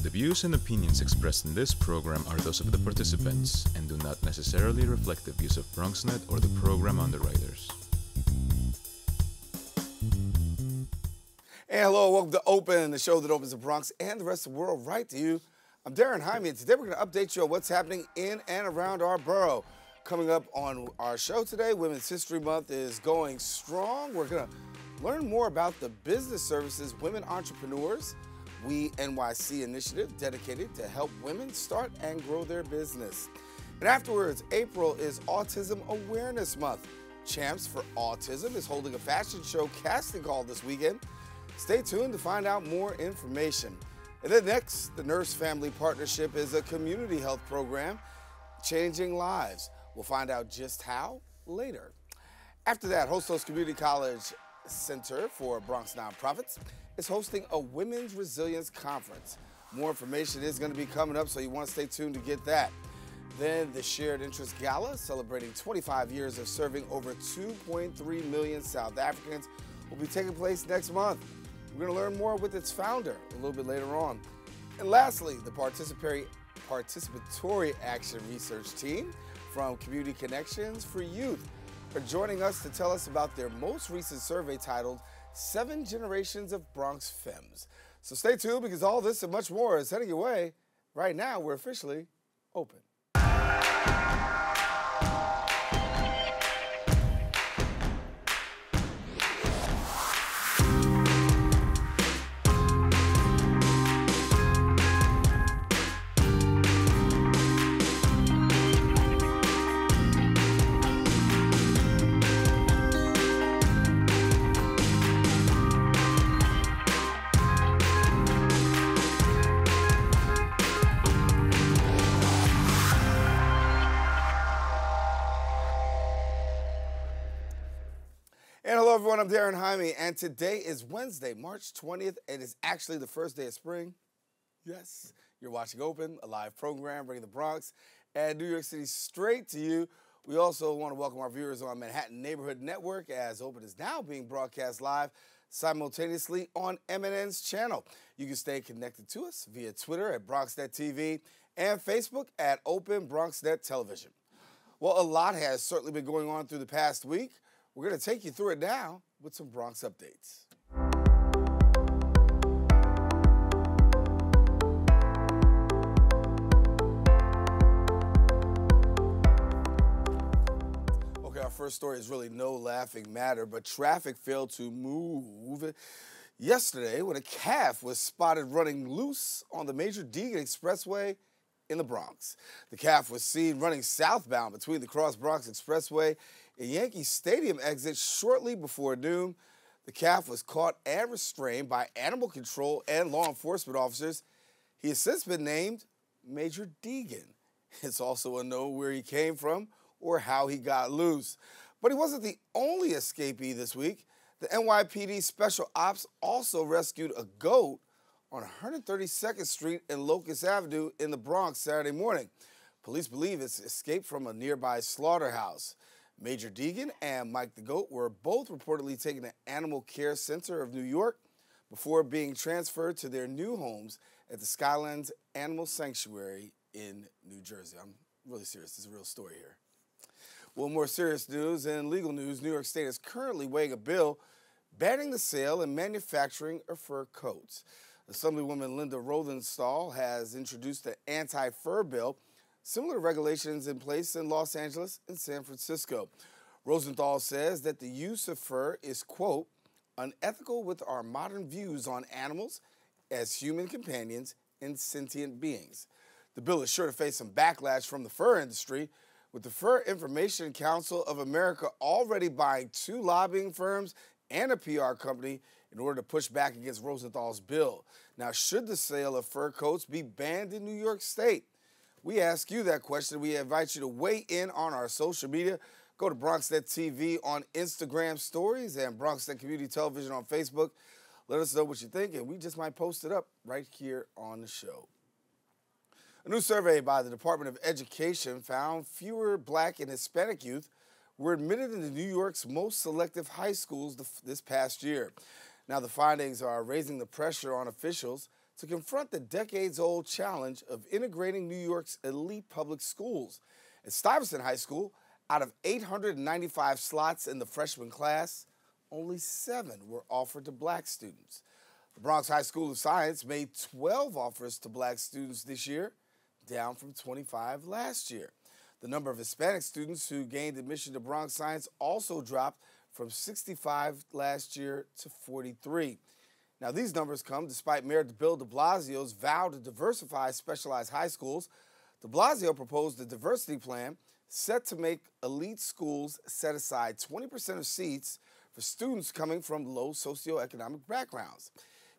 The views and opinions expressed in this program are those of the participants and do not necessarily reflect the views of BronxNet or the program underwriters. And hello, welcome to Open, the show that opens the Bronx and the rest of the world right to you. I'm Daren Jaime, and today we're going to update you on what's happening in and around our borough. Coming up on our show today, Women's History Month is going strong. We're going to learn more about the business services Women Entrepreneurs We NYC initiative dedicated to help women start and grow their business. And afterwards, April is Autism Awareness Month. Champs for Autism is holding a fashion show casting call this weekend. Stay tuned to find out more information. And then next, the Nurse Family Partnership is a community health program changing lives. We'll find out just how later. After that, Hostos Community College Center for Bronx Nonprofits is hosting a Women's Resilience Conference. More information is going to be coming up, so you want to stay tuned to get that. Then the Shared Interest Gala, celebrating 25 years of serving over 2.3 million South Africans, will be taking place next month. We're going to learn more with its founder a little bit later on. And lastly, the Participatory Action Research Team from Community Connections for Youth are joining us to tell us about their most recent survey titled 7 Generations of Bronx Femmes. So stay tuned, because all this and much more is heading your way. Right now, we're officially open. And hello, everyone. I'm Daren Jaime, and today is Wednesday, March 20th. It is actually the first day of spring. Yes, you're watching Open, a live program bringing the Bronx and New York City straight to you. We also want to welcome our viewers on Manhattan Neighborhood Network, as Open is now being broadcast live simultaneously on MNN's channel. You can stay connected to us via Twitter at BronxNet TV and Facebook at Open BronxNet Television. Well, a lot has certainly been going on through the past week. We're going to take you through it now with some Bronx updates. Okay, our first story is really no laughing matter, but traffic failed to move yesterday when a calf was spotted running loose on the Major Deegan Expressway in the Bronx. The calf was seen running southbound between the Cross Bronx Expressway and Yankee Stadium exit shortly before noon. The calf was caught and restrained by animal control and law enforcement officers. He has since been named Major Deegan. It's also unknown where he came from or how he got loose. But he wasn't the only escapee this week. The NYPD Special Ops also rescued a goat on 132nd Street and Locust Avenue in the Bronx Saturday morning. Police believe it's escaped from a nearby slaughterhouse. Major Deegan and Mike the Goat were both reportedly taken to Animal Care Center of New York before being transferred to their new homes at the Skylands Animal Sanctuary in New Jersey. I'm really serious. This is a real story here. Well, more serious news and legal news. New York State is currently weighing a bill banning the sale and manufacturing of fur coats. Assemblywoman Linda Rothenstall has introduced an anti-fur bill, similar to regulations in place in Los Angeles and San Francisco. Rosenthal says that the use of fur is, quote, unethical with our modern views on animals as human companions and sentient beings. The bill is sure to face some backlash from the fur industry, with the Fur Information Council of America already buying 2 lobbying firms and a PR company in order to push back against Rosenthal's bill. Now, should the sale of fur coats be banned in New York State? We ask you that question. We invite you to weigh in on our social media. Go to BronxNet TV on Instagram stories and BronxNet Community Television on Facebook. Let us know what you think, and we just might post it up right here on the show. A new survey by the Department of Education found fewer Black and Hispanic youth were admitted into New York's most selective high schools this past year. Now, the findings are raising the pressure on officials to confront the decades-old challenge of integrating New York's elite public schools. At Stuyvesant High School, out of 895 slots in the freshman class, only 7 were offered to black students. The Bronx High School of Science made 12 offers to black students this year, down from 25 last year. The number of Hispanic students who gained admission to Bronx Science also dropped from 65 last year to 43. Now, these numbers come despite Mayor Bill de Blasio's vow to diversify specialized high schools. De Blasio proposed a diversity plan set to make elite schools set aside 20% of seats for students coming from low socioeconomic backgrounds.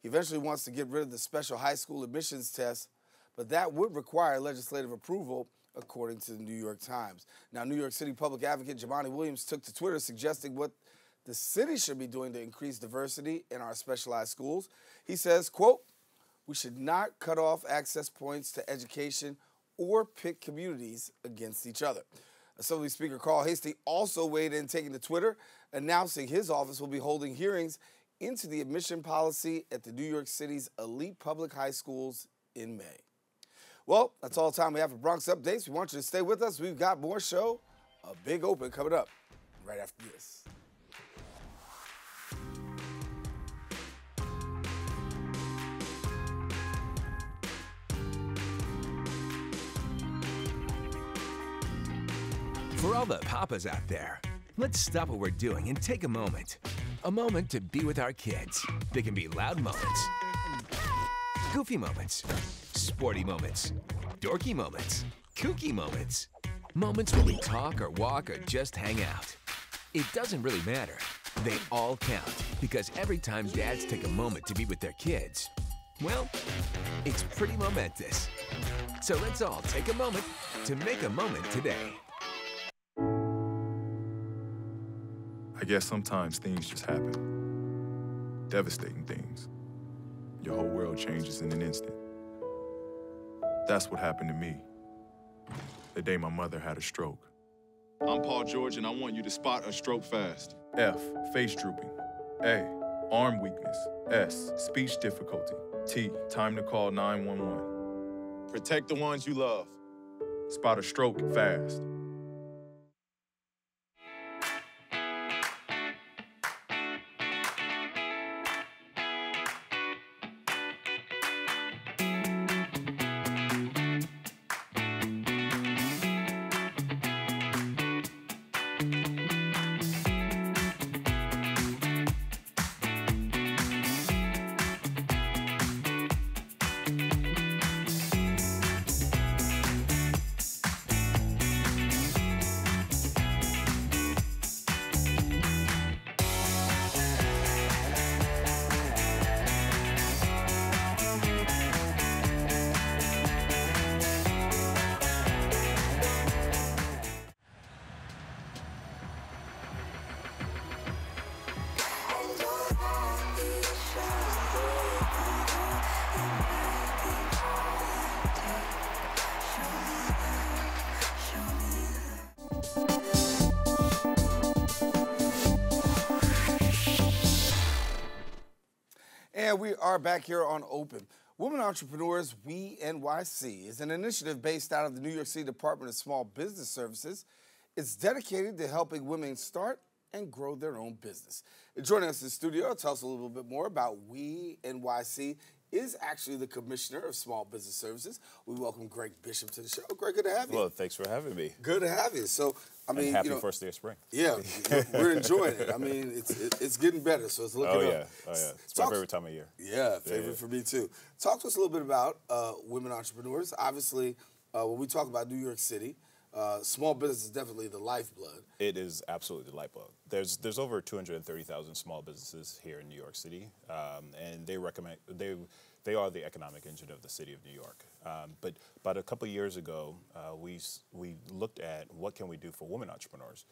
He eventually wants to get rid of the special high school admissions test, but that would require legislative approval, according to the New York Times. Now, New York City Public Advocate Jamani Williams took to Twitter suggesting what the city should be doing to increase diversity in our specialized schools. He says, quote, "We should not cut off access points to education or pit communities against each other." Assembly Speaker Carl Hastie also weighed in, taking to Twitter, announcing his office will be holding hearings into the admission policy at the New York City's elite public high schools in May. Well, that's all the time we have for Bronx Updates. We want you to stay with us. We've got more show, a big open coming up right after this. For all the papas out there, let's stop what we're doing and take a moment. A moment to be with our kids. They can be loud moments, goofy moments, sporty moments, dorky moments, kooky moments. Moments where we talk or walk or just hang out. It doesn't really matter. They all count because every time dads take a moment to be with their kids, well, it's pretty momentous. So let's all take a moment to make a moment today. I guess sometimes things just happen. Devastating things. Your whole world changes in an instant. That's what happened to me the day my mother had a stroke. I'm Paul George, and I want you to spot a stroke fast. F, face drooping. A, arm weakness. S, speech difficulty. T, time to call 911. Protect the ones you love. Spot a stroke fast. And we are back here on Open. Women Entrepreneurs We NYC is an initiative based out of the New York City Department of Small Business Services. It's dedicated to helping women start and grow their own business. And joining us in the studio to tell us a little bit more about We NYC is actually the Commissioner of Small Business Services. We welcome Gregg Bishop to the show. Greg, good to have you. Well, thanks for having me. Good to have you. So, I mean, and happy first day of spring. Yeah, we're enjoying it. I mean, it's getting better, so it's looking up. Oh, yeah. It's my favorite time of year. Yeah, favorite for me, too. Talk to us a little bit about women entrepreneurs. Obviously, when we talk about New York City, small business is definitely the lifeblood. It is absolutely the lifeblood. There's over 230,000 small businesses here in New York City, and they are the economic engine of the city of New York. But about a couple of years ago, we looked at what can we do for women entrepreneurs.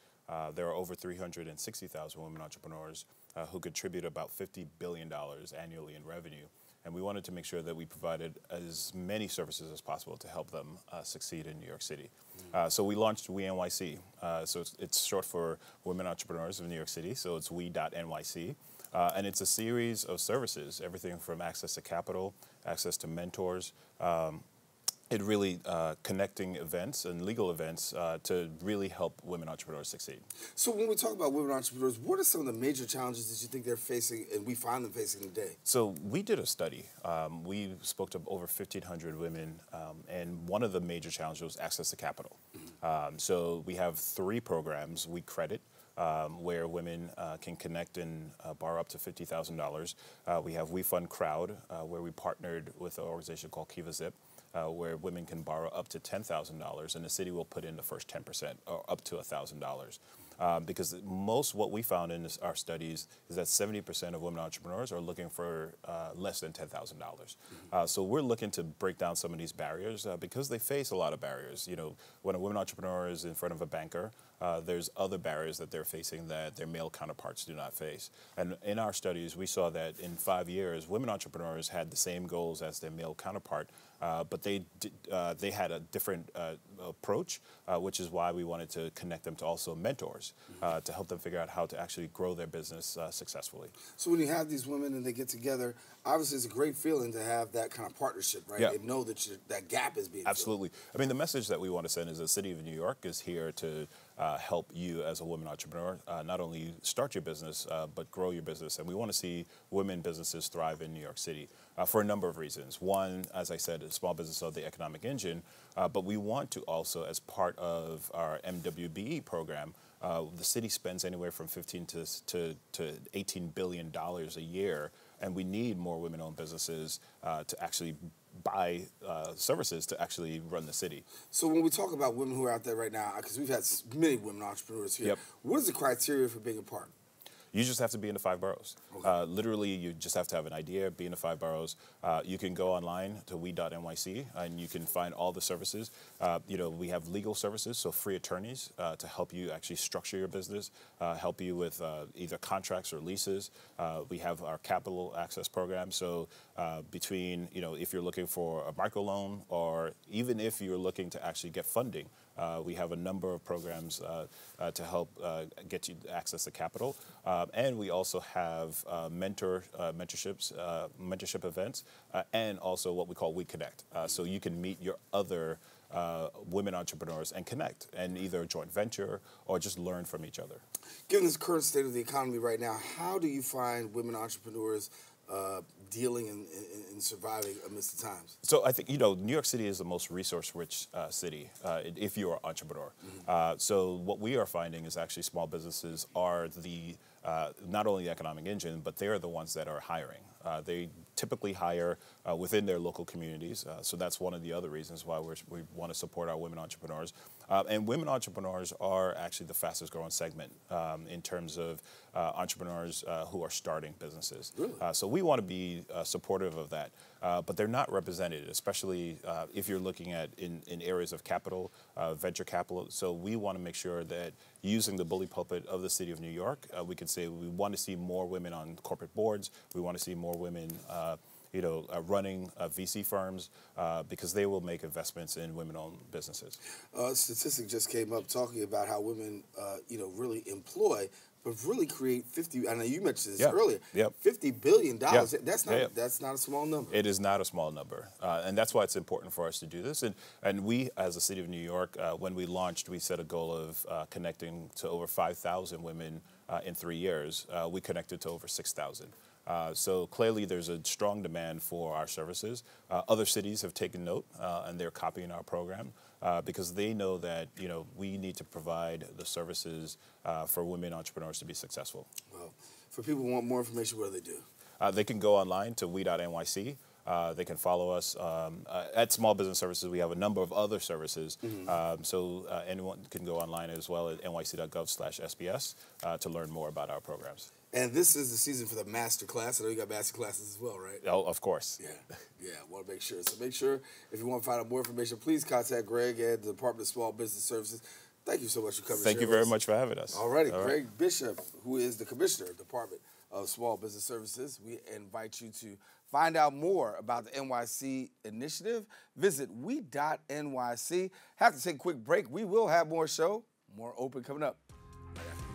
There are over 360,000 women entrepreneurs who contribute about $50 billion annually in revenue. and we wanted to make sure that we provided as many services as possible to help them succeed in New York City. So we launched We NYC. So it's short for Women Entrepreneurs of New York City, so it's we.nyc. And it's a series of services, everything from access to capital, access to mentors, it really connecting events and legal events to really help women entrepreneurs succeed. So when we talk about women entrepreneurs, what are some of the major challenges that you think they're facing and we find them facing today? So we did a study. We spoke to over 1,500 women, and one of the major challenges was access to capital. So we have 3 programs we credit where women can connect and borrow up to $50,000. We have We Fund Crowd, where we partnered with an organization called Kiva Zip, where women can borrow up to $10,000, and the city will put in the first 10%, or up to $1,000. Because what we found in our studies is that 70% of women entrepreneurs are looking for less than $10,000. So we're looking to break down some of these barriers because they face a lot of barriers. You know, when a woman entrepreneur is in front of a banker, there's other barriers that they're facing that their male counterparts do not face. And in our studies, we saw that in 5 years, women entrepreneurs had the same goals as their male counterpart, but they had a different approach, which is why we wanted to connect them to also mentors to help them figure out how to actually grow their business successfully. So when you have these women and they get together, obviously it's a great feeling to have that kind of partnership, right? Yeah. They know that that gap is being Absolutely. I mean, the message that we want to send is the city of New York is here to help you as a woman entrepreneur, not only start your business, but grow your business. And we want to see women businesses thrive in New York City for a number of reasons. One, as I said, small business are the economic engine, but we want to also, as part of our MWBE program, the city spends anywhere from $15 to $18 billion a year, and we need more women-owned businesses to actually buy services to actually run the city. So when we talk about women who are out there right now, because we've had many women entrepreneurs here, Yep. What is the criteria for being a part? You just have to be in the 5 boroughs. Okay. Literally, you just have to have an idea, be in the 5 boroughs. You can go online to we.nyc, and you can find all the services. You know, we have legal services, so free attorneys to help you actually structure your business, help you with either contracts or leases. We have our capital access program, so between, you know, if you're looking for a microloan or even if you're looking to actually get funding, we have a number of programs to help get you access to capital. And we also have mentorship events, and also what we call We Connect. So you can meet your other women entrepreneurs and connect, and either a joint venture or just learn from each other. Given this current state of the economy right now, how do you find women entrepreneurs dealing and surviving amidst the times? So I think, you know, New York City is the most resource-rich city if you're an entrepreneur. So what we are finding is actually small businesses are the not only the economic engine, but they're the ones that are hiring. They typically hire within their local communities. So that's one of the other reasons why we want to support our women entrepreneurs. And women entrepreneurs are actually the fastest growing segment in terms of entrepreneurs who are starting businesses. Really? So we want to be supportive of that. But they're not represented, especially if you're looking at in areas of capital, venture capital. So we want to make sure that using the bully pulpit of the city of New York, we can say we want to see more women on corporate boards. We want to see more women running VC firms because they will make investments in women-owned businesses. Statistic just came up talking about how women, really employ, but really create 50. I know you mentioned this earlier. Yep. $50 billion. Yeah. That's not a small number. It is not a small number, and that's why it's important for us to do this. And we, as the city of New York, when we launched, we set a goal of connecting to over 5,000 women in 3 years. We connected to over 6,000. So clearly there's a strong demand for our services. Other cities have taken note and they're copying our program because they know that we need to provide the services for women entrepreneurs to be successful. Well, for people who want more information, what do they do? They can go online to we.nyc. They can follow us at Small Business Services. We have a number of other services, so anyone can go online as well at nyc.gov/SBS to learn more about our programs. And this is the season for the master class. I know you got master classes as well, right? Oh, of course. Yeah, want to make sure. So make sure, if you want to find out more information, please contact Gregg at the Department of Small Business Services. Thank you so much for coming. Thank you very much for having us. All righty, Gregg Bishop, who is the Commissioner of the Department of Small Business Services. We invite you to find out more about the NYC initiative. Visit we.nyc. Have to take a quick break. We will have more show, more open coming up. Right after this.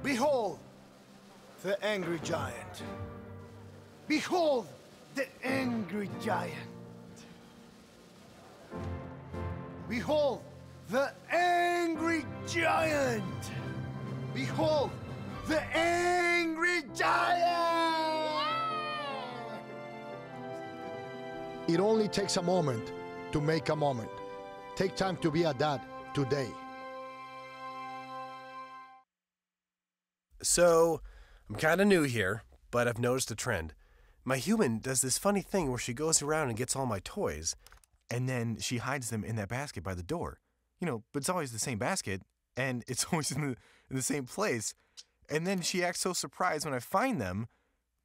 Behold, the angry giant. Behold, the angry giant. Behold, the angry giant. Behold, the angry giant. It only takes a moment to make a moment. Take time to be a dad today. So, I'm kind of new here, but I've noticed a trend. My human does this funny thing where she goes around and gets all my toys, and then she hides them in that basket by the door. You know, but it's always the same basket, and it's always in the same place. And then she acts so surprised when I find them,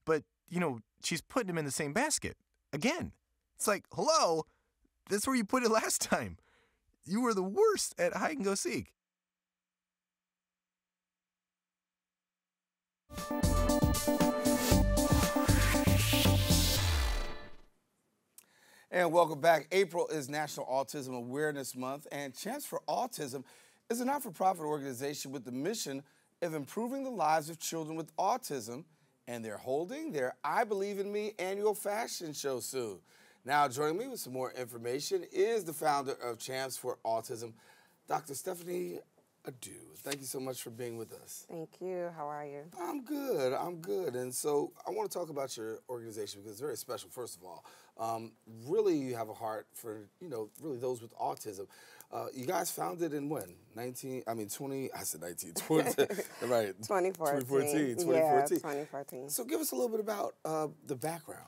but, you know, she's putting them in the same basket. Again. It's like, hello, that's where you put it last time. You were the worst at hide and go seek. And welcome back. April is National Autism Awareness Month, and Champs for Autism is a not-for-profit organization with the mission of improving the lives of children with autism, and they're holding their I Believe in Me annual fashion show soon. Now, joining me with some more information is the founder of Champs for Autism, Dr. Stephanie Addo. Thank you so much for being with us. Thank you. How are you? I'm good. I'm good. And so I want to talk about your organization because it's very special, first of all. Really, you have a heart for, you know, really those with autism. You guys founded in when? 20, I said 19, 20, right. 2014. 2014. Yeah, 2014. So give us a little bit about the background.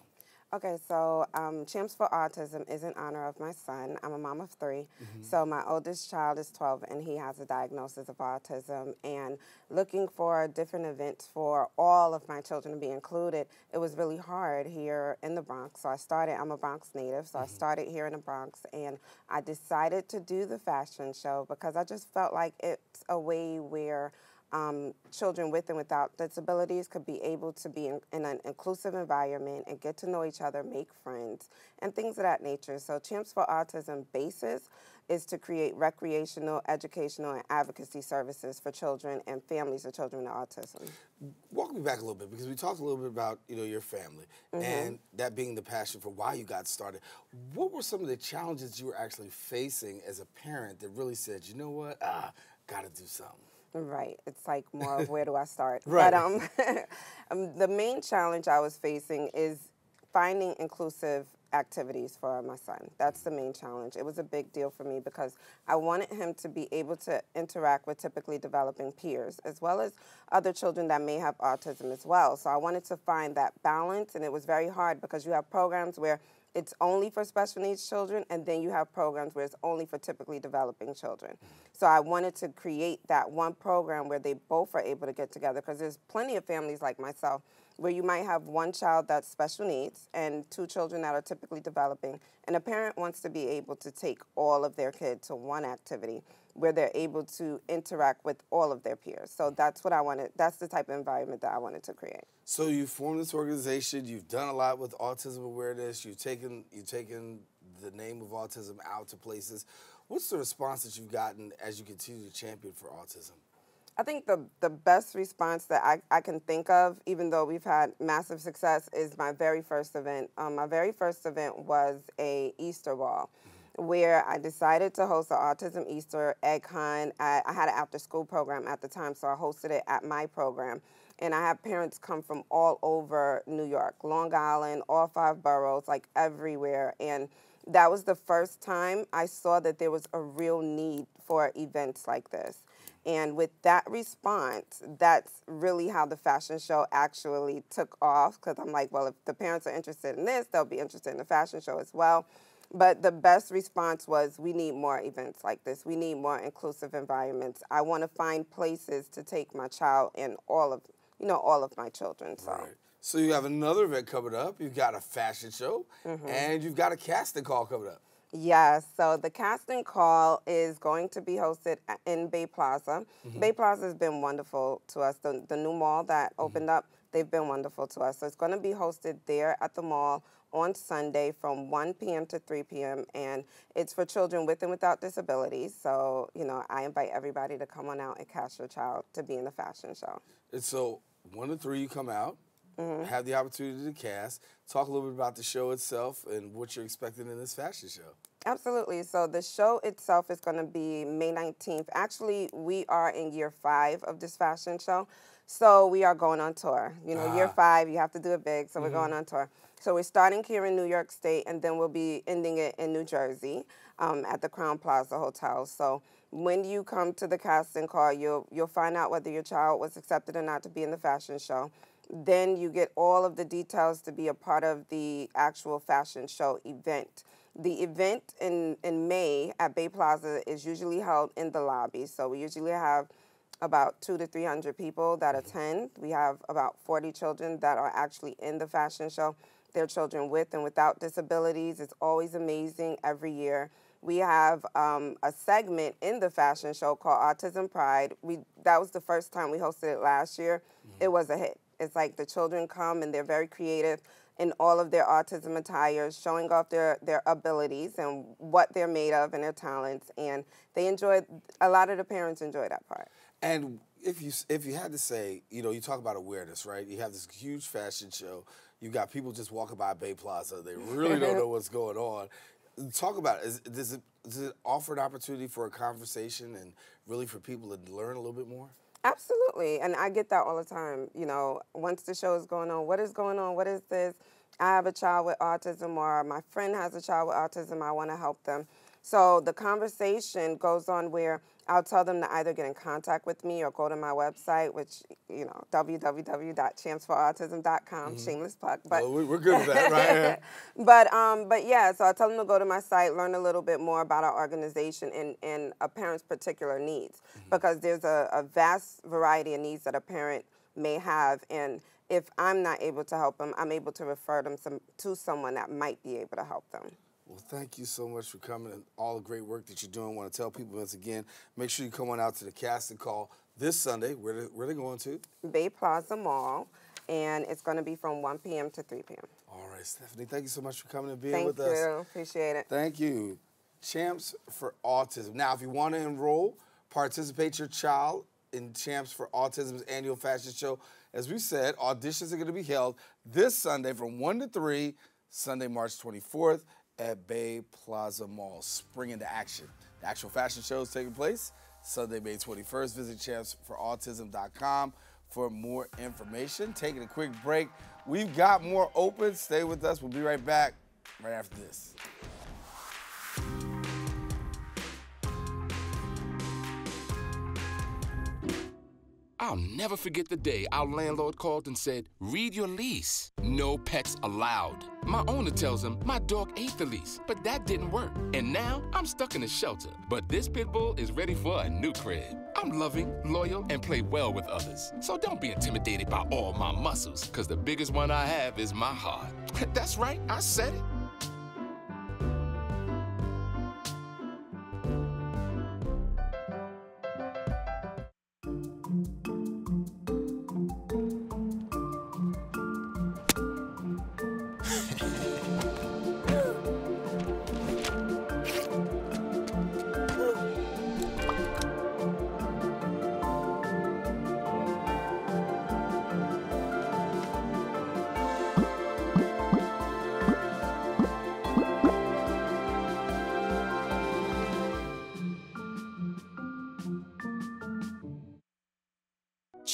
Okay, so Champs for Autism is in honor of my son. I'm a mom of 3. So my oldest child is 12, and he has a diagnosis of autism. And looking for different events for all of my children to be included, it was really hard here in the Bronx. So I'm a Bronx native, so I started here in the Bronx, and I decided to do the fashion show because I just felt like it's a way where children with and without disabilities could be able to be in an inclusive environment and get to know each other, make friends, and things of that nature. So Champs for Autism basis is to create recreational, educational, and advocacy services for children and families of children with autism. Walk me back a little bit because we talked a little bit about, you know, your family and that being the passion for why you got started. What were some of the challenges you were actually facing as a parent that really said, you know what, gotta do something? Right. It's like more of where do I start? Right. But the main challenge I was facing is finding inclusive activities for my son. That's the main challenge. It was a big deal for me because I wanted him to be able to interact with typically developing peers as well as other children that may have autism as well. So I wanted to find that balance, and it was very hard because you have programs where it's only for special needs children, and then you have programs where it's only for typically developing children. So I wanted to create that one program where they both are able to get together because there's plenty of families like myself where you might have one child that's special needs and 2 children that are typically developing, and a parent wants to be able to take all of their kids to one activity where they're able to interact with all of their peers. So that's what I wanted. That's the type of environment that I wanted to create. So you formed this organization. You've done a lot with autism awareness. You've taken the name of autism out to places. What's the response that you've gotten as you continue to champion for autism? I think the best response that I can think of, even though we've had massive success, is my very first event. My very first event was a Easter ball, where I decided to host an Autism Easter egg hunt. I had an after-school program at the time, so I hosted it at my program. And I had parents come from all over New York, Long Island, all 5 boroughs, like everywhere. And that was the first time I saw that there was a real need for events like this. And with that response, that's really how the fashion show actually took off, because I'm like, well, if the parents are interested in this, they'll be interested in the fashion show as well. But the best response was, we need more events like this. We need more inclusive environments. I want to find places to take my child and all of my children. So. Right. So you have another event coming up. You've got a fashion show, and you've got a casting call coming up. Yes, so the casting call is going to be hosted in Bay Plaza. Bay Plaza has been wonderful to us. The new mall that opened up, they've been wonderful to us. So it's going to be hosted there at the mall on Sunday from 1 p.m. to 3 p.m. And it's for children with and without disabilities. So, I invite everybody to come on out and cast your child to be in the fashion show. And so 1 to 3, you come out, have the opportunity to cast. Talk a little bit about the show itself and what you're expecting in this fashion show. Absolutely. So the show itself is going to be May 19th. Actually, we are in year 5 of this fashion show. So we are going on tour. Year 5, you have to do it big, so we're going on tour. So we're starting here in New York State, and then we'll be ending it in New Jersey at the Crown Plaza Hotel. So when you come to the casting call, you'll find out whether your child was accepted or not to be in the fashion show. Then you get all of the details to be a part of the actual fashion show event. The event in May at Bay Plaza is usually held in the lobby. So we usually have about 200 to 300 people that attend. We have about 40 children that are actually in the fashion show. They're children with and without disabilities. It's always amazing every year. We have a segment in the fashion show called Autism Pride. That was the first time we hosted it last year. It was a hit. It's like the children come and they're very creative in all of their autism attires, showing off their abilities and what they're made of and their talents. And a lot of the parents enjoy that part. And if you had to say, you talk about awareness, right? You have this huge fashion show. You got people just walking by Bay Plaza. They really don't know what's going on. Talk about it. Does it offer an opportunity for a conversation and really for people to learn a little bit more? Absolutely, and I get that all the time. Once the show is going on, what is going on? What is this? I have a child with autism, or my friend has a child with autism. I want to help them. So the conversation goes on where I'll tell them to either get in contact with me or go to my website, which, www.champsforautism.com, shameless plug. But well, we're good with that, right? But yeah, so I tell them to go to my site, learn a little bit more about our organization and a parent's particular needs, because there's a vast variety of needs that a parent may have, and if I'm not able to help them, I'm able to refer them to someone that might be able to help them. Well, thank you so much for coming and all the great work that you're doing. I want to tell people once again, make sure you come on out to the casting call this Sunday. Where they going to? Bay Plaza Mall, and it's going to be from 1 p.m. to 3 p.m. All right, Stephanie, thank you so much for coming and being with us. Thank you. Appreciate it. Thank you. Champs for Autism. Now, if you want to enroll, participate your child in Champs for Autism's annual fashion show, as we said, auditions are going to be held this Sunday from 1 to 3, Sunday, March 24th. At Bay Plaza Mall. Spring into action. The actual fashion show is taking place Sunday, May 21st. Visit champsforautism.com for more information. Taking a quick break. We've got more open. Stay with us. We'll be right back right after this. I'll never forget the day our landlord called and said, read your lease. No pets allowed. My owner tells him my dog ate the lease, but that didn't work. And now I'm stuck in a shelter. But this pit bull is ready for a new crib. I'm loving, loyal, and play well with others. So don't be intimidated by all my muscles, because the biggest one I have is my heart. That's right, I said it.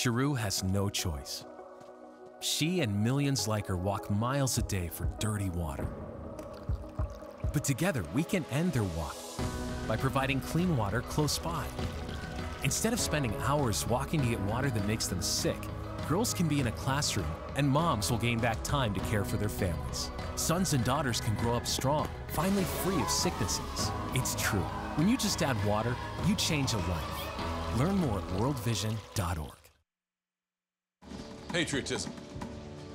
Sharu has no choice. She and millions like her walk miles a day for dirty water. But together, we can end their walk by providing clean water close by. Instead of spending hours walking to get water that makes them sick, girls can be in a classroom and moms will gain back time to care for their families. Sons and daughters can grow up strong, finally free of sicknesses. It's true. When you just add water, you change a life. Learn more at worldvision.org. Patriotism.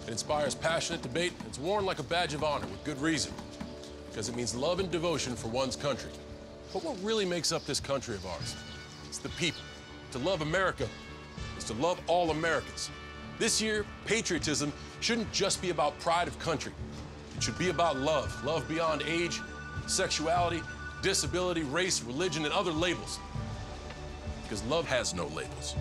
It inspires passionate debate. It's worn like a badge of honor with good reason, because it means love and devotion for one's country. But what really makes up this country of ours? It's the people. To love America is to love all Americans. This year, patriotism shouldn't just be about pride of country. It should be about love. Love beyond age, sexuality, disability, race, religion, and other labels. Because love has no labels.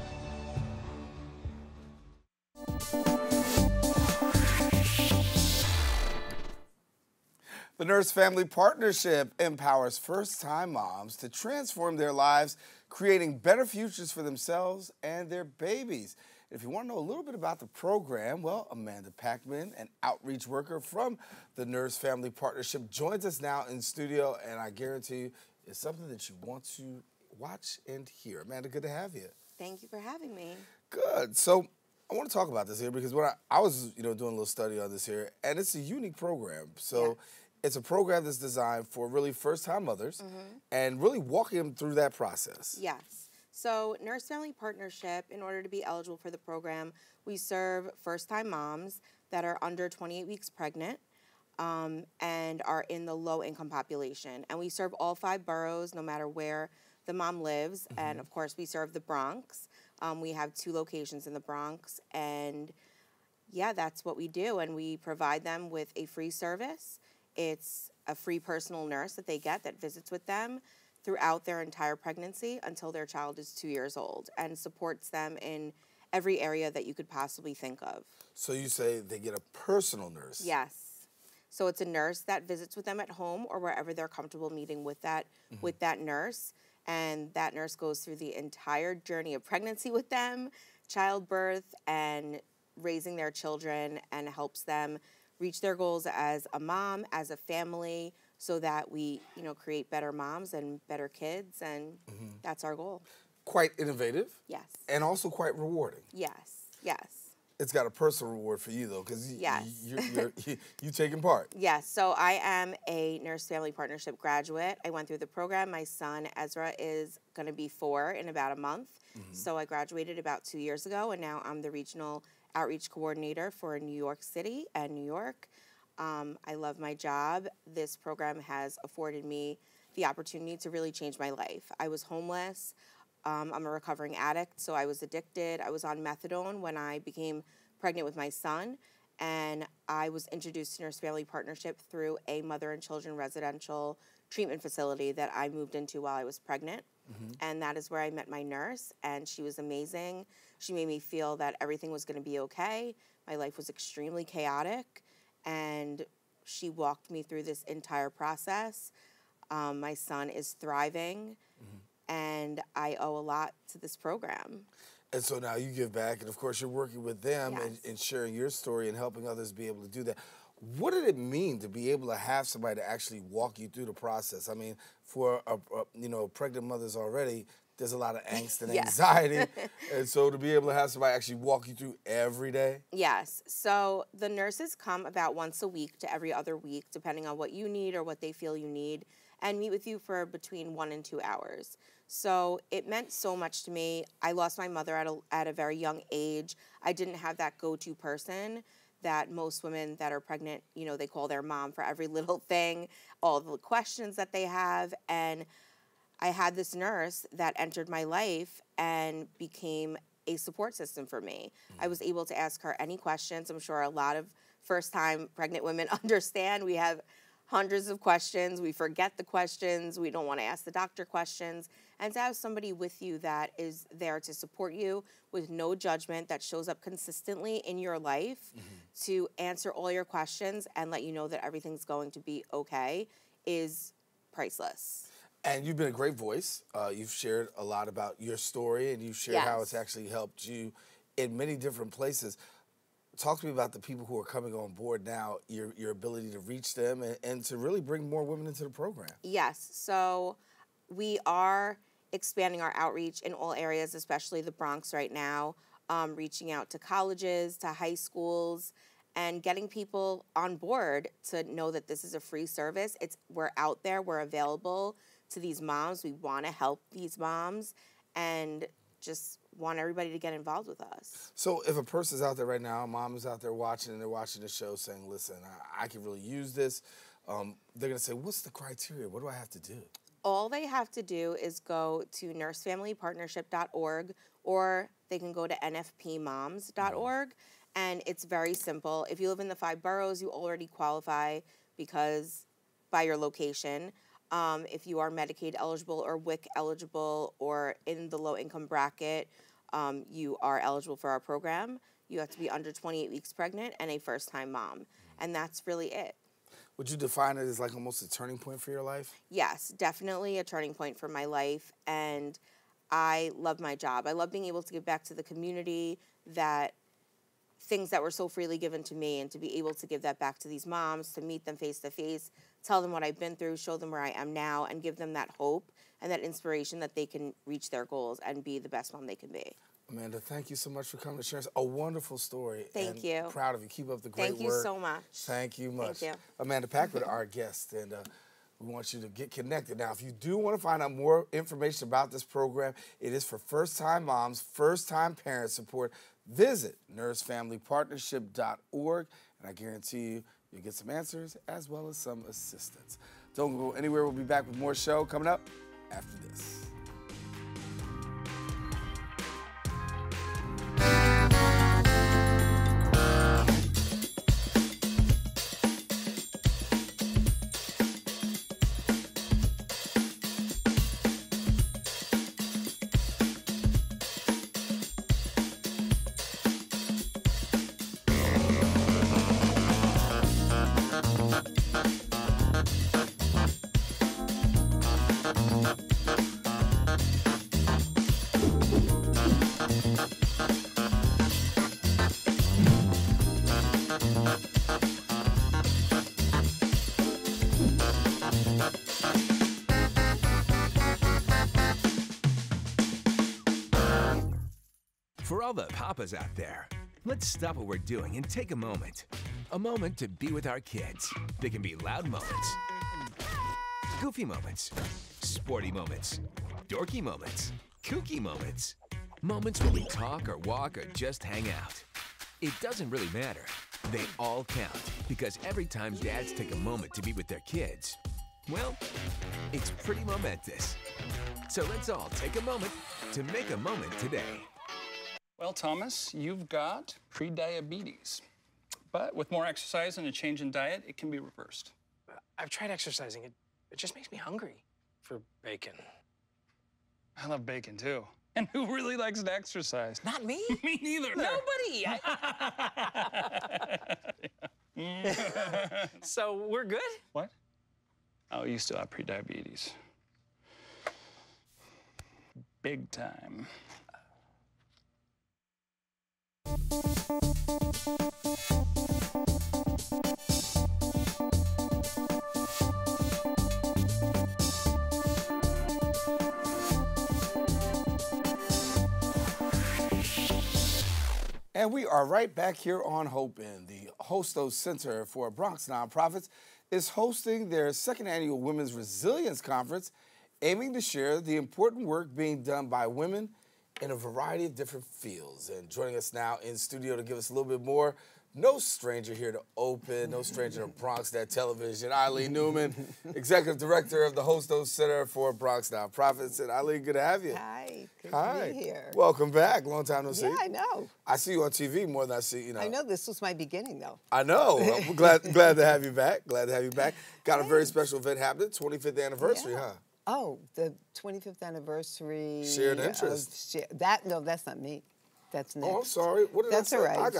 The Nurse Family Partnership empowers first-time moms to transform their lives, creating better futures for themselves and their babies. If you want to know a little bit about the program, well, Amanda Packman, an outreach worker from the Nurse Family Partnership, joins us now in studio, and I guarantee you it's something that you want to watch and hear. Amanda, good to have you. Thank you for having me. Good. So I want to talk about this here because when I was, doing a little study on this here, and it's a unique program. So. Yeah. It's a program that's designed for really first-time mothers and really walking them through that process. Yes. So Nurse Family Partnership, in order to be eligible for the program, we serve first-time moms that are under 28 weeks pregnant and are in the low-income population. And we serve all 5 boroughs, no matter where the mom lives. And, of course, we serve the Bronx. We have 2 locations in the Bronx. And, yeah, that's what we do. And we provide them with a free service. It's a free personal nurse that they get that visits with them throughout their entire pregnancy until their child is 2 years old and supports them in every area that you could possibly think of. So you say they get a personal nurse? Yes. So it's a nurse that visits with them at home or wherever they're comfortable meeting with that nurse. And that nurse goes through the entire journey of pregnancy with them, childbirth, and raising their children, and helps them reach their goals as a mom, as a family, so that we, create better moms and better kids, and that's our goal. Quite innovative. Yes. And also quite rewarding. Yes, yes. It's got a personal reward for you, though, because you're taking part. Yes, so I am a Nurse Family Partnership graduate. I went through the program. My son, Ezra, is going to be 4 in about a month. So I graduated about 2 years ago, and now I'm the regional outreach coordinator for New York City and New York. I love my job. This program has afforded me the opportunity to really change my life. I was homeless. I'm a recovering addict, so I was addicted. I was on methadone when I became pregnant with my son, and I was introduced to Nurse Family Partnership through a mother and children residential treatment facility that I moved into while I was pregnant. And that is where I met my nurse, and she was amazing. She made me feel that everything was going to be okay. My life was extremely chaotic, and she walked me through this entire process. My son is thriving, and I owe a lot to this program. And so now you give back, and of course you're working with them and sharing your story and helping others be able to do that. What did it mean to be able to have somebody to actually walk you through the process? I mean, for pregnant mothers already, there's a lot of angst and anxiety. And so to be able to have somebody actually walk you through every day? Yes. So the nurses come about once a week to every other week, depending on what you need or what they feel you need, and meet with you for between 1 and 2 hours. So it meant so much to me. I lost my mother at a very young age. I didn't have that go-to person that most women that are pregnant, they call their mom for every little thing, all the questions that they have. And I had this nurse that entered my life and became a support system for me. I was able to ask her any questions. I'm sure a lot of first-time pregnant women understand. We have hundreds of questions. We forget the questions. We don't want to ask the doctor questions. And to have somebody with you that is there to support you with no judgment, that shows up consistently in your life to answer all your questions and let you know that everything's going to be okay is priceless. And you've been a great voice. You've shared a lot about your story, and you've shared how it's actually helped you in many different places. Talk to me about the people who are coming on board now, your ability to reach them and to really bring more women into the program. Yes, so we are expanding our outreach in all areas, especially the Bronx right now, reaching out to colleges, to high schools, and getting people on board to know that this is a free service. We're out there, we're available to these moms. We want to help these moms and just want everybody to get involved with us. So if a person's out there right now, a mom is out there watching and they're watching the show saying, listen, I can really use this, they're going to say, what's the criteria? What do I have to do? All they have to do is go to nursefamilypartnership.org, or they can go to nfpmoms.org, and it's very simple. If you live in the 5 boroughs, you already qualify because by your location. If you are Medicaid eligible or WIC eligible or in the low income bracket, you are eligible for our program. You have to be under 28 weeks pregnant and a first-time mom, and that's really it. Would you define it as like almost a turning point for your life? Yes, definitely a turning point for my life, and I love my job. I love being able to give back to the community, that things that were so freely given to me, and to be able to give that back to these moms, to meet them face to face, tell them what I've been through, show them where I am now, and give them that hope and that inspiration that they can reach their goals and be the best mom they can be. Amanda, thank you so much for coming to share us. A wonderful story. Thank you. Proud of you. Keep up the great work. Thank you so much. Thank you much. Thank you. Amanda Packman, our guest, and we want you to get connected. Now, if you do want to find out more information about this program, it is for first-time moms, first-time parent support. Visit nursefamilypartnership.org, and I guarantee you'll get some answers as well as some assistance. Don't go anywhere. We'll be back with more show coming up after this. For all the papas out there, let's stop what we're doing and take a moment. A moment to be with our kids. They can be loud moments, goofy moments, sporty moments, dorky moments, kooky moments. Moments where we talk or walk or just hang out. It doesn't really matter. They all count, because every time dads take a moment to be with their kids, well, it's pretty momentous. So let's all take a moment to make a moment today. Well, Thomas, you've got pre-diabetes. But with more exercise and a change in diet, it can be reversed. I've tried exercising. It just makes me hungry for bacon. I love bacon, too. And who really likes to exercise? Not me. Me neither. Nobody. So we're good? What? Oh, you still have pre-diabetes. Big time. And we are right back here on Hope In. The Autism Center for Bronx Nonprofits is hosting their second annual Women's Resilience Conference, aiming to share the important work being done by women in a variety of different fields. And joining us now in studio to give us a little bit more, no stranger here to Open, no stranger to Bronx Net Television, Eileen Newman, Executive Director of the Autism Center for Bronx Nonprofits. And Eileen, good to have you. Hi, good Hi. to be here. Welcome back. Long time no see. Yeah, I know. I see you on TV more than I see, I know this was my beginning, though. I know. I'm glad to have you back. Glad to have you back. Got a very special event happening, 25th anniversary, huh? Oh, the 25th anniversary. Shared interest. No, that's not me. That's next. Oh, I'm sorry. What did That's I say? all right. I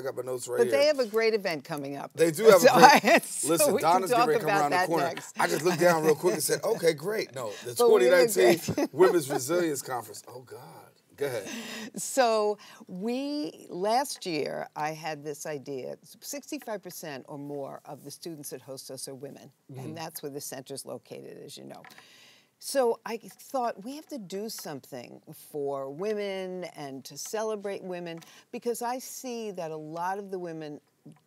got my notes right but here. They have a great event coming up. They do have a great. So Listen, we can Donna's getting talk ready to come about around the that corner. next. I just looked down real quick and said, okay, great. No, the But we're 2019 good. Women's Resilience Conference. Oh, God. Go ahead. So last year, I had this idea. 65% or more of the students at Hostos are women, and that's where the center's located, as you know. So I thought we have to do something for women and to celebrate women, because I see that a lot of the women,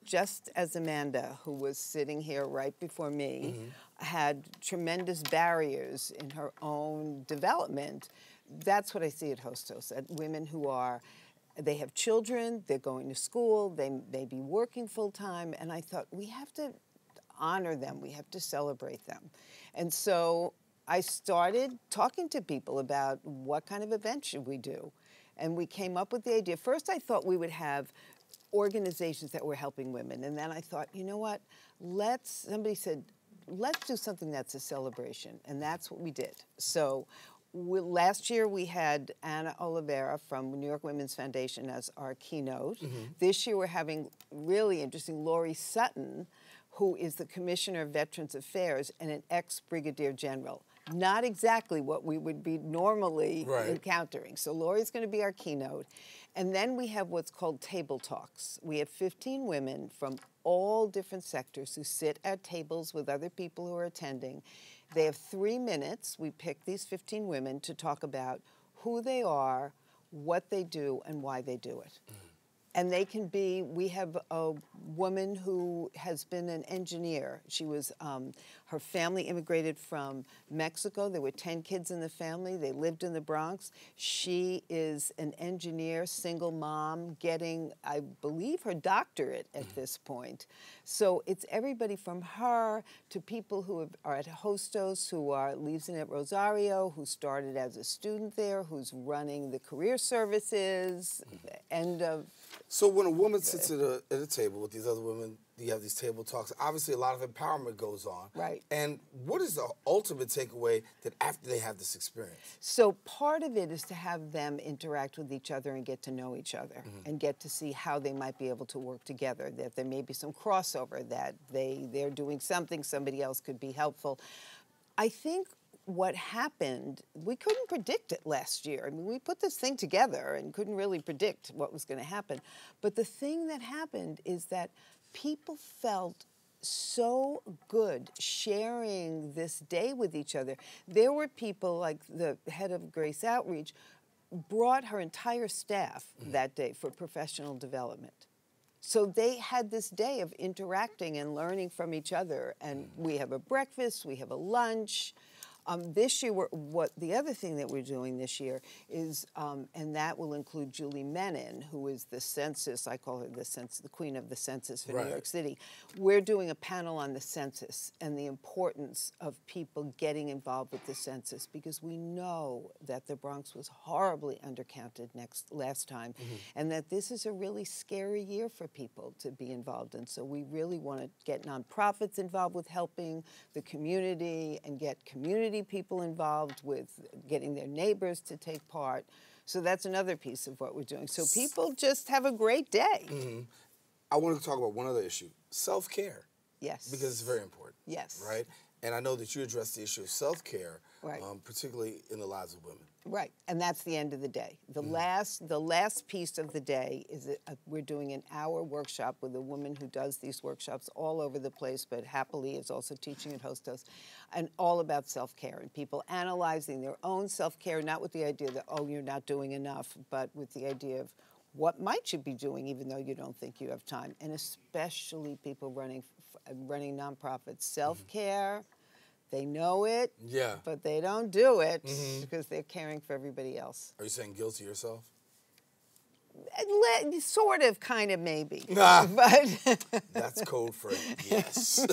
just as Amanda, who was sitting here right before me, had tremendous barriers in her own development. That's what I see at Hostos, at women who they have children, they're going to school, they may be working full-time, and I thought we have to honor them, we have to celebrate them. And so I started talking to people about what kind of event should we do. And we came up with the idea. First, I thought we would have organizations that were helping women. And then I thought, you know what, somebody said, let's do something that's a celebration. And that's what we did. So last year we had Anna Oliveira from New York Women's Foundation as our keynote. This year we're having really interesting Lori Sutton, who is the Commissioner of Veterans Affairs and an ex-Brigadier General. Not exactly what we would be normally encountering. So Lori's going to be our keynote. And then we have what's called table talks. We have 15 women from all different sectors who sit at tables with other people who are attending. They have 3 minutes. We pick these 15 women to talk about who they are, what they do, and why they do it. And they can be, we have a woman who has been an engineer. She was, her family immigrated from Mexico. There were 10 kids in the family. They lived in the Bronx. She is an engineer, single mom, getting, I believe, her doctorate at this point. So it's everybody from her to people who are at Hostos, who are leaving at Rosario, who started as a student there, who's running the career services, end of. So when a woman sits at a table with these other women, you have these table talks, obviously a lot of empowerment goes on. Right. And what is the ultimate takeaway that after they have this experience? So part of it is to have them interact with each other and get to know each other and get to see how they might be able to work together, that there may be some crossover, that they're doing something, somebody else could be helpful. I think what happened, we couldn't predict it last year. I mean, we put this thing together and couldn't really predict what was going to happen. But the thing that happened is that people felt so good sharing this day with each other. There were people, like the head of Grace Outreach, brought her entire staff that day for professional development. So they had this day of interacting and learning from each other. And we have a breakfast, we have a lunch. This year, the other thing that we're doing this year is, and that will include Julie Menon, who is the census, I call her the queen of the census for New York City. We're doing a panel on the census and the importance of people getting involved with the census, because we know that the Bronx was horribly undercounted last time, and that this is a really scary year for people to be involved in. So we really want to get nonprofits involved with helping the community and get community people involved with getting their neighbors to take part. So that's another piece of what we're doing. So people just have a great day. I want to talk about one other issue, self-care. Yes. Because it's very important. Yes. Right? And I know that you address the issue of self-care, right. Particularly in the lives of women. Right, and that's the end of the day. The last piece of the day is we're doing an hour workshop with a woman who does these workshops all over the place, but happily is also teaching at Hostos, and all about self-care and people analyzing their own self-care, not with the idea that, oh, you're not doing enough, but with the idea of what might you be doing even though you don't think you have time, and especially people running nonprofits. Self-care. They know it, but they don't do it because they're caring for everybody else. Are you saying guilty yourself? Sort of, kind of, maybe. But that's code for yes.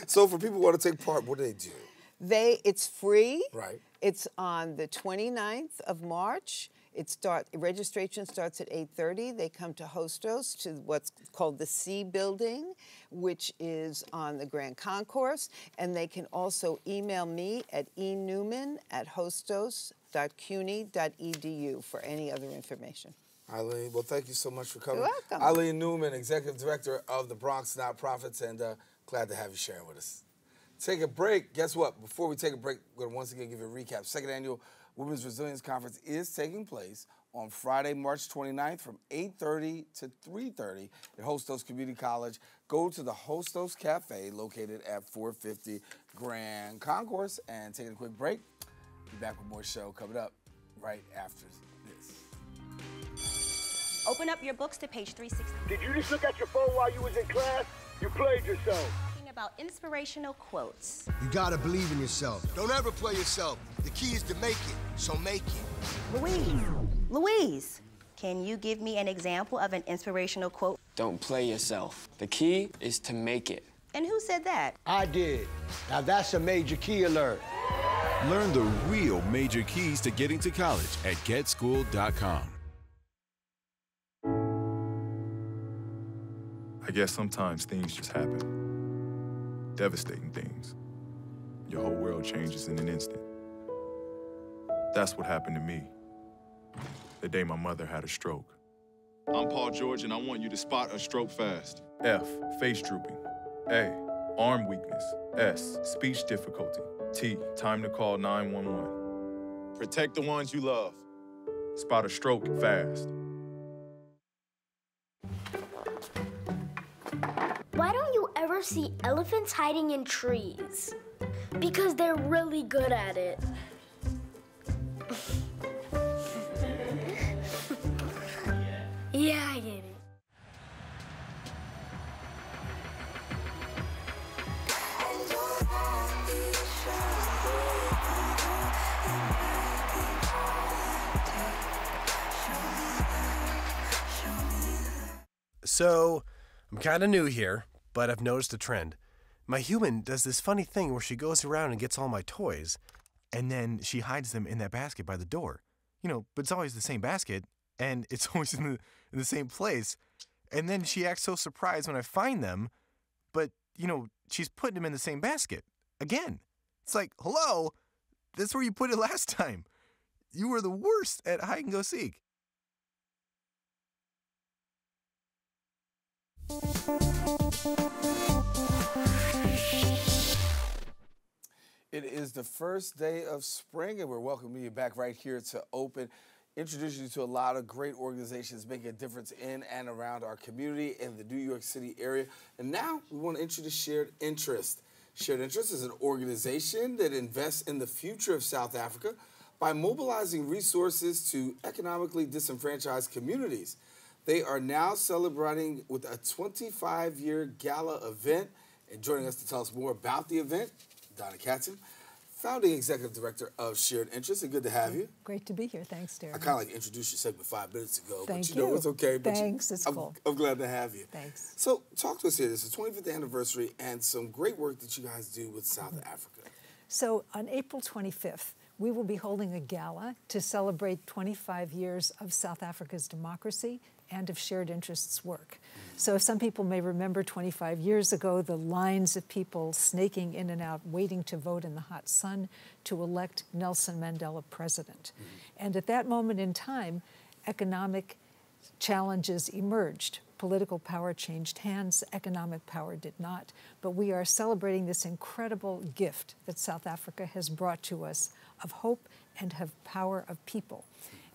So for people who want to take part, what do they do? It's free. Right. It's on the 29th of March. Registration starts at 8:30. They come to Hostos, to what's called the C building, which is on the Grand Concourse. And they can also email me at enewman@hostos.cuny.edu for any other information. Eileen, well, thank you so much for coming. You're welcome. Eileen Newman, Executive Director of the Bronx Nonprofits, and glad to have you sharing with us. Take a break. Guess what? Before we take a break, we're going to once again give you a recap. Second annual Women's Resilience Conference is taking place on Friday, March 29th from 8:30 to 3:30 at Hostos Community College. Go to the Hostos Cafe located at 450 Grand Concourse and taking a quick break. Be back with more show coming up right after this. Open up your books to page 360. Did you just look at your phone while you was in class? You played yourself. Talking about inspirational quotes. You gotta believe in yourself. Don't ever play yourself. The key is to make it, so make it. Louise, can you give me an example of an inspirational quote? Don't play yourself. The key is to make it. And who said that? I did. Now that's a major key alert. Learn the real major keys to getting to college at getschool.com. I guess sometimes things just happen. Devastating things. Your whole world changes in an instant. That's what happened to me the day my mother had a stroke. I'm Paul George, and I want you to spot a stroke fast. F, face drooping. A, arm weakness. S, speech difficulty. T, time to call 911. Protect the ones you love. Spot a stroke fast. Why don't you ever see elephants hiding in trees? Because they're really good at it. Yeah, I get it. So, I'm kind of new here, but I've noticed a trend. My human does this funny thing where she goes around and gets all my toys, and then she hides them in that basket by the door. But it's always the same basket, and it's always in the same place. And then she acts so surprised when I find them, but, she's putting them in the same basket. Again. It's like, hello, that's where you put it last time. You were the worst at hide and go seek. It is the first day of spring, and we're welcoming you back right here to Open, introducing you to a lot of great organizations making a difference in and around our community in the New York City area. And now we want to introduce Shared Interest. Shared Interest is an organization that invests in the future of South Africa by mobilizing resources to economically disenfranchised communities. They are now celebrating with a 25-year gala event. And joining us to tell us more about the event, Donna Katzin, founding executive director of Shared Interest. And good to have you. Great to be here. Thanks, Daren. I kind of introduced your segment 5 minutes ago. Thank but you. It's okay. Thanks. It's cool. I'm glad to have you. Thanks. So talk to us here. This is the 25th anniversary and some great work that you guys do with South Africa. So on April 25th, we will be holding a gala to celebrate 25 years of South Africa's democracy and of Shared Interest's work. So some people may remember 25 years ago, the lines of people snaking in and out, waiting to vote in the hot sun to elect Nelson Mandela president. And at that moment in time, economic challenges emerged. Political power changed hands, economic power did not. But we are celebrating this incredible gift that South Africa has brought to us of hope and of power of people.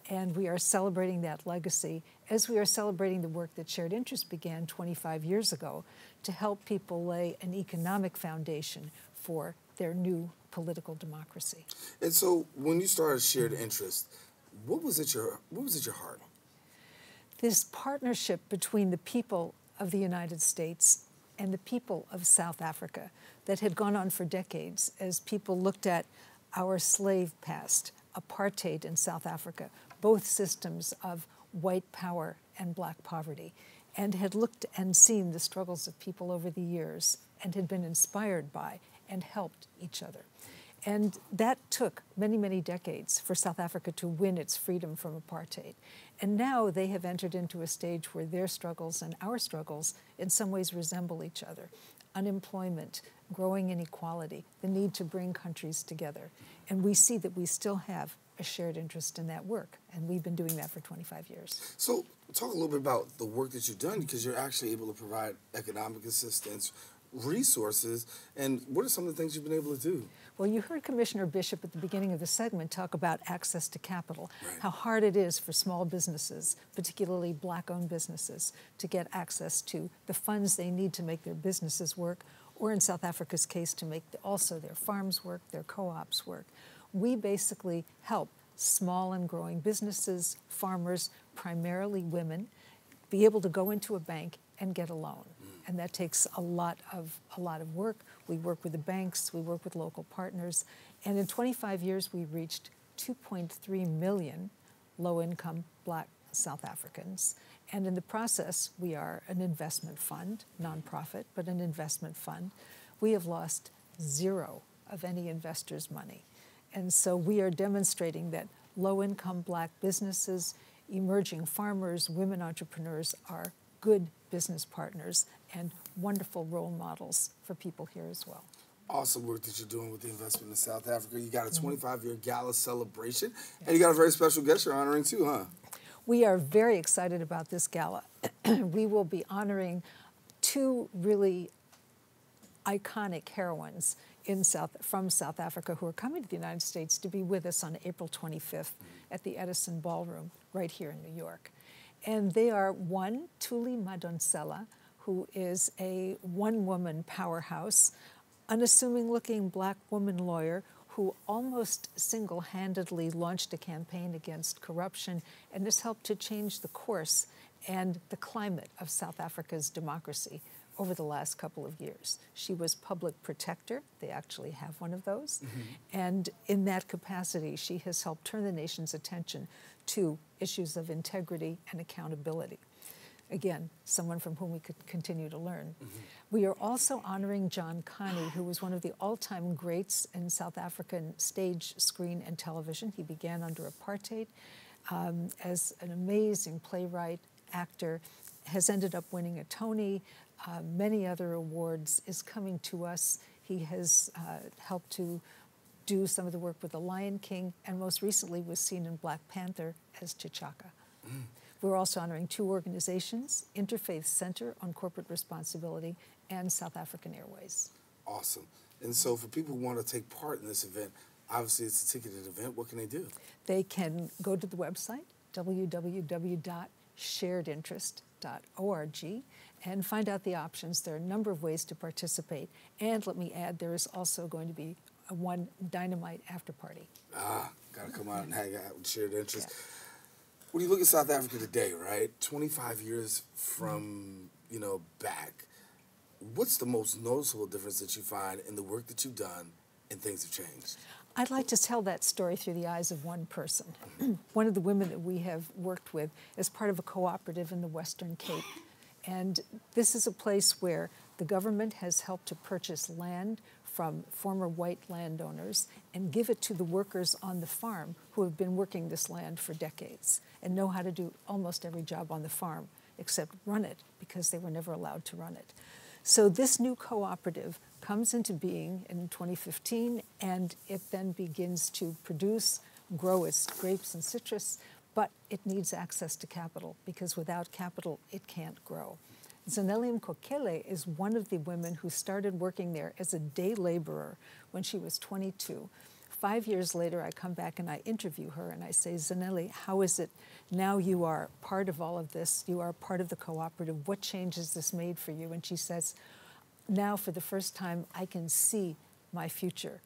And we are celebrating that legacy as we are celebrating the work that Shared Interest began 25 years ago to help people lay an economic foundation for their new political democracy. And so when you started Shared Interest, what was at your heart? This partnership between the people of the United States and the people of South Africa that had gone on for decades as people looked at our slave past, apartheid in South Africa, both systems of white power and black poverty, and had looked and seen the struggles of people over the years and had been inspired by and helped each other. And that took many, many decades for South Africa to win its freedom from apartheid. And now they have entered into a stage where their struggles and our struggles in some ways resemble each other. Unemployment, growing inequality, the need to bring countries together. And we see that we still have a shared interest in that work, and we've been doing that for 25 years. So talk a little bit about the work that you've done, because you're actually able to provide economic assistance, resources, and what are some of the things you've been able to do? Well, you heard Commissioner Bishop at the beginning of the segment talk about access to capital, how hard it is for small businesses, particularly black-owned businesses, to get access to the funds they need to make their businesses work, or in South Africa's case, to make also their farms work, their co-ops work. We basically help small and growing businesses, farmers, primarily women, be able to go into a bank and get a loan. And that takes a lot of work. We work with the banks, we work with local partners, and in 25 years we reached 2.3 million low-income Black South Africans. And in the process, we are an investment fund, nonprofit, but an investment fund. We have lost zero of any investor's money. And so we are demonstrating that low-income Black businesses, emerging farmers, women entrepreneurs are good business partners and wonderful role models for people here as well. Awesome work that you're doing with the investment in South Africa. You got a 25-year gala celebration, and you got a very special guest you're honoring too, huh? We are very excited about this gala. We will be honoring two really iconic heroines from South Africa who are coming to the United States to be with us on April 25th at the Edison Ballroom right here in New York. And they are one, Thuli Madonsela, who is a one-woman powerhouse, unassuming-looking Black woman lawyer who almost single-handedly launched a campaign against corruption and has helped to change the course and the climate of South Africa's democracy over the last couple of years. She was public protector. They actually have one of those. And in that capacity, she has helped turn the nation's attention to issues of integrity and accountability. Again, someone from whom we could continue to learn. We are also honoring John Kani, who was one of the all-time greats in South African stage, screen, and television. He began under apartheid as an amazing playwright, actor, has ended up winning a Tony, many other awards, is coming to us. He has helped to do some of the work with The Lion King, and most recently was seen in Black Panther as T'Chaka. We're also honoring two organizations, Interfaith Center on Corporate Responsibility and South African Airways. Awesome. And so for people who want to take part in this event, obviously it's a ticketed event, what can they do? They can go to the website, www.sharedinterest.org, and find out the options. There are a number of ways to participate. And let me add, there is also going to be one dynamite after party. Gotta come out and hang out with Shared Interest. When you look at South Africa today, right, 25 years from, back, what's the most noticeable difference that you find in the work that you've done and things have changed? I'd like to tell that story through the eyes of one person. One of the women that we have worked with is part of a cooperative in the Western Cape. And this is a place where the government has helped to purchase land from former white landowners and give it to the workers on the farm who have been working this land for decades and know how to do almost every job on the farm except run it because they were never allowed to run it. So this new cooperative comes into being in 2015, and it then begins to produce, grow its grapes and citrus, but it needs access to capital because without capital, it can't grow. Zanele Mkokele is one of the women who started working there as a day laborer when she was 22. 5 years later, I come back and I interview her and I say, Zanele, how is it now you are part of all of this? You are part of the cooperative. What change has this made for you? And she says, now for the first time, I can see my future.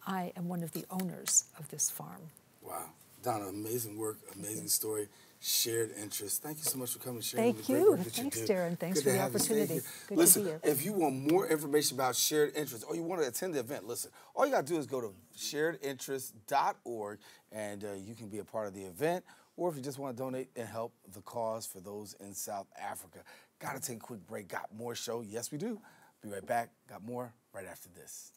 I am one of the owners of this farm. Wow. Donna, amazing work, amazing story. Shared Interest. Thank you so much for coming and sharing Thank the great you. work that Thanks, you do. Daren. Thanks Good for to the have you. Thank opportunity. you. Good Listen, to be here. if you want more information about Shared Interest or you want to attend the event, listen, all you got to do is go to sharedinterest.org and you can be a part of the event, or if you just want to donate and help the cause for those in South Africa. Got to take a quick break. Got more show? Yes, we do. Be right back. Got more right after this.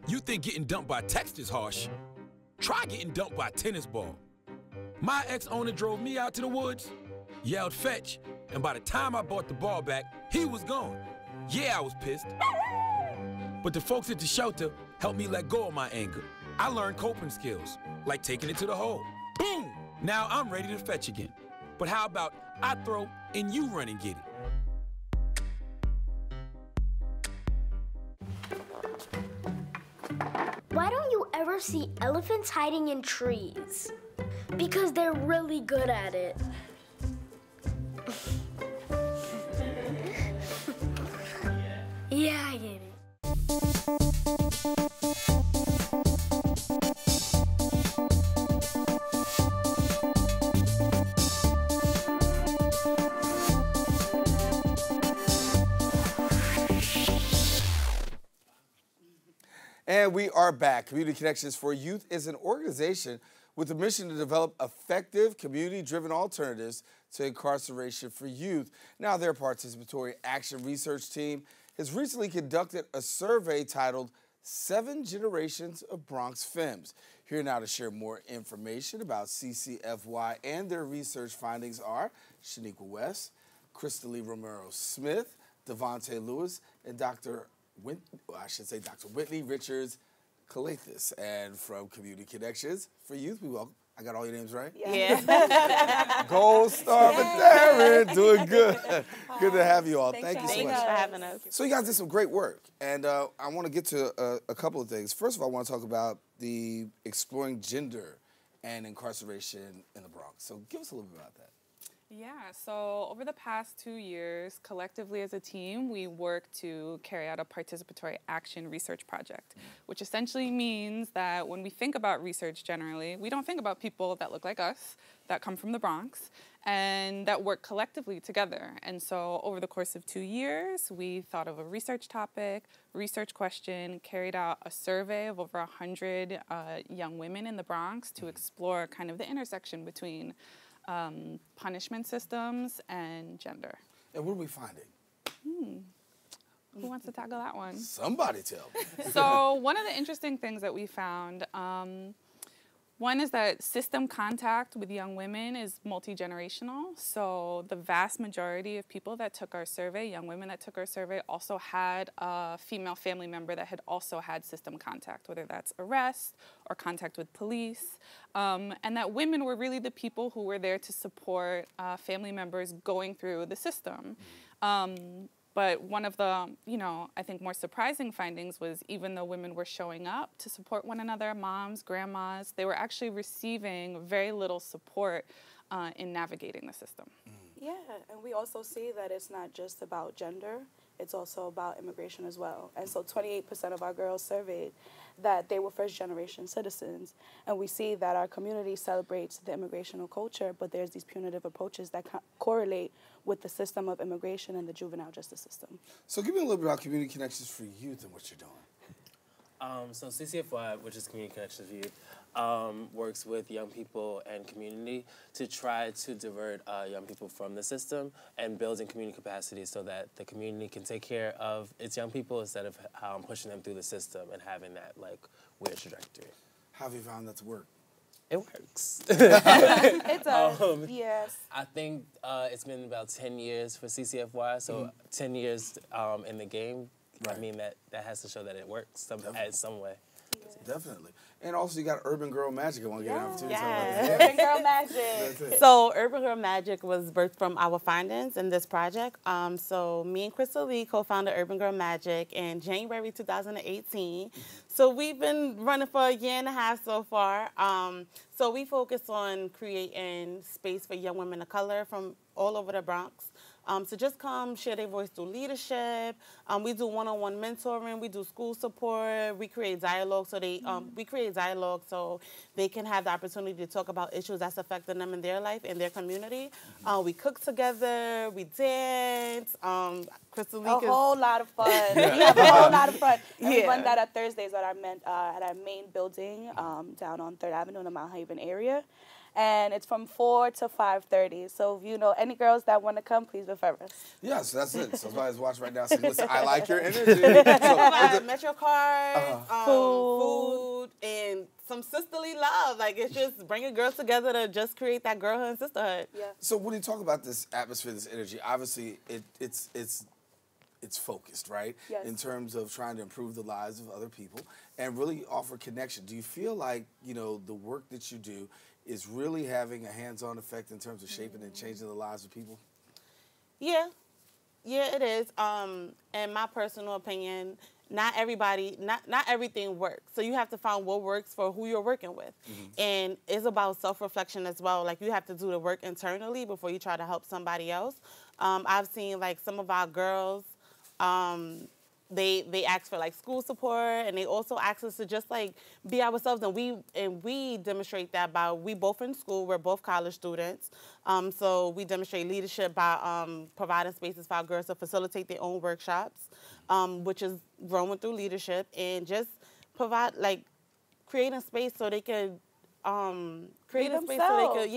You think getting dumped by text is harsh? Try getting dumped by a tennis ball. My ex-owner drove me out to the woods, yelled fetch, and by the time I brought the ball back, he was gone. Yeah, I was pissed. But the folks at the shelter helped me let go of my anger. I learned coping skills, like taking it to the hole. Boom! Now I'm ready to fetch again. But how about I throw and you run and get it? Why don't you ever see elephants hiding in trees? Because they're really good at it. Yeah, I get it. And we are back. Community Connections for Youth is an organization with a mission to develop effective, community-driven alternatives to incarceration for youth. Now, their participatory action research team has recently conducted a survey titled 7 Generations of Bronx Femmes. Here now to share more information about CCFY and their research findings are Shaniqua West, Crystalee Romero-Smith, Devontae Lewis, and Dr. Whitney Richards Calathis. And from Community Connections for Youth, we welcome. I got all your names right? Yeah. Gold star for Daren, doing good. Good to have you all. Thank you so much. Thanks for having us. So you guys did some great work, and I want to get to a couple of things. First of all, I want to talk about the exploring gender and incarceration in the Bronx. So give us a little bit about that. Yeah, so over the past 2 years, collectively as a team, we worked to carry out a participatory action research project, which essentially means that when we think about research generally, we don't think about people that look like us, that come from the Bronx, and that work collectively together. And so over the course of 2 years, we thought of a research topic, research question, carried out a survey of over 100 young women in the Bronx to explore kind of the intersection between punishment systems and gender. And what are we finding? Who wants to tackle that one? Somebody tell me. So one of the interesting things that we found, one is that system contact with young women is multi-generational. So the vast majority of people that took our survey, young women that took our survey, also had a female family member that had also had system contact, whether that's arrest or contact with police. And that women were really the people who were there to support family members going through the system. But one of the, I think more surprising findings was even though women were showing up to support one another, moms, grandmas, they were actually receiving very little support in navigating the system. Yeah, and we also see that it's not just about gender, it's also about immigration as well. And so 28% of our girls surveyed that they were first-generation citizens. And we see that our community celebrates the immigrational culture, but there's these punitive approaches that correlate with the system of immigration and the juvenile justice system. So give me a little bit about Community Connections for Youth and what you're doing. So CCFY, which is Community Connections for Youth, works with young people and community to try to divert young people from the system and building community capacity so that the community can take care of its young people instead of pushing them through the system and having that weird trajectory. How have you found that to work? It works. It does, yes. I think it's been about 10 years for CCFY, so 10 years in the game. Right. I mean, that has to show that it works in some way. Definitely. And also, you got Urban Girl Magic. I want to get an opportunity to talk about Yeah, that. Urban Girl Magic. So Urban Girl Magic was birthed from our findings in this project. So me and Crystalee co-founded Urban Girl Magic in January 2018. So we've been running for a year and a half so far. So we focus on creating space for young women of color from all over the Bronx. So just come share their voice through leadership. We do one-on-one mentoring. We do school support. We create dialogue so they can have the opportunity to talk about issues that's affecting them in their life, in their community. We cook together. We dance. Crystalee, a whole lot of fun. We have a whole lot of fun. And we run that on Thursdays at our main building down on 3rd Avenue in the Mount Haven area. And it's from 4 to 5:30. So if you know any girls that want to come, please refer us. Yes, that's it. So somebody's watching right now saying, listen, I like your energy. Metro cards, food, and some sisterly love. Like, it's just bringing girls together to just create that girlhood and sisterhood. Yeah. So when you talk about this atmosphere, this energy, obviously it's focused, right? Yes. In terms of trying to improve the lives of other people and really offer connection. Do you feel like, you know, the work that you do is really having a hands-on effect in terms of shaping and changing the lives of people? Yeah. Yeah, it is. In my personal opinion, not everything works. So you have to find what works for who you're working with. And it's about self-reflection as well. Like, you have to do the work internally before you try to help somebody else. I've seen, like, some of our girls, they ask for, like, school support, and they also ask us to just, like, be ourselves, and we demonstrate that by, we both in school, we're both college students, so we demonstrate leadership by providing spaces for our girls to facilitate their own workshops, which is growing through leadership, and just provide, like, creating space so they could be themselves.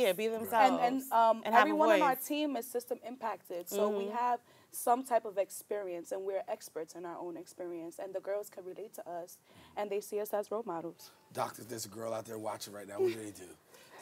And everyone on our team is system impacted, so we have some type of experience, and we're experts in our own experience, and the girls can relate to us, and they see us as role models. Doctor, if there's a girl out there watching right now, what do they do?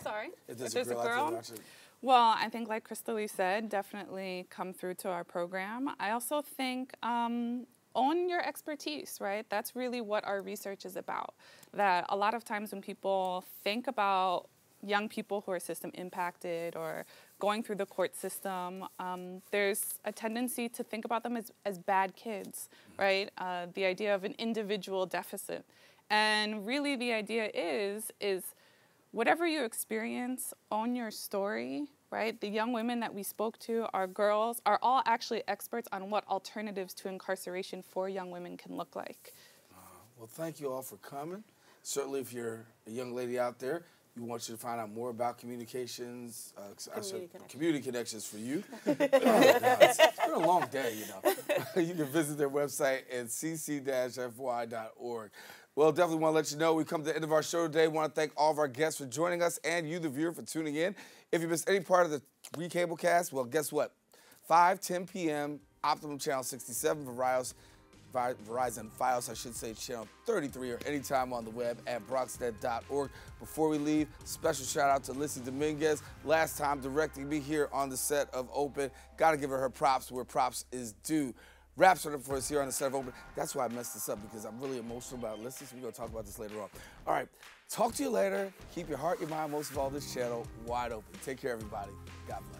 Sorry? If there's a girl out there watching. Well, I think, like Crystal Lee said, definitely come through to our program. I also think own your expertise, right? That's really what our research is about. That a lot of times when people think about young people who are system impacted or going through the court system, there's a tendency to think about them as bad kids, right? The idea of an individual deficit. And really the idea is whatever you experience, own your story, right? The young women that we spoke to, our girls, are all actually experts on what alternatives to incarceration for young women can look like. Well, thank you all for coming. Certainly if you're a young lady out there, we want you to find out more about communications, community connections for you. It's been a long day, you know. You can visit their website at cc-fy.org. Well, definitely want to let you know we've come to the end of our show today. Want to thank all of our guests for joining us and you, the viewer, for tuning in. If you missed any part of the Recablecast, well, guess what? 5:10 p.m., Optimum Channel 67 for Verizon Fios, I should say, channel 33, or anytime on the web at bronxnet.org. Before we leave, special shout out to Lissy Dominguez, last time directing me here on the set of Open. Got to give her props where props is due. Raps for us here on the set of Open. That's why I messed this up, because I'm really emotional about Lissy, so we're going to talk about this later on. All right, talk to you later. Keep your heart, your mind, most of all, this channel wide open. Take care, everybody. God bless.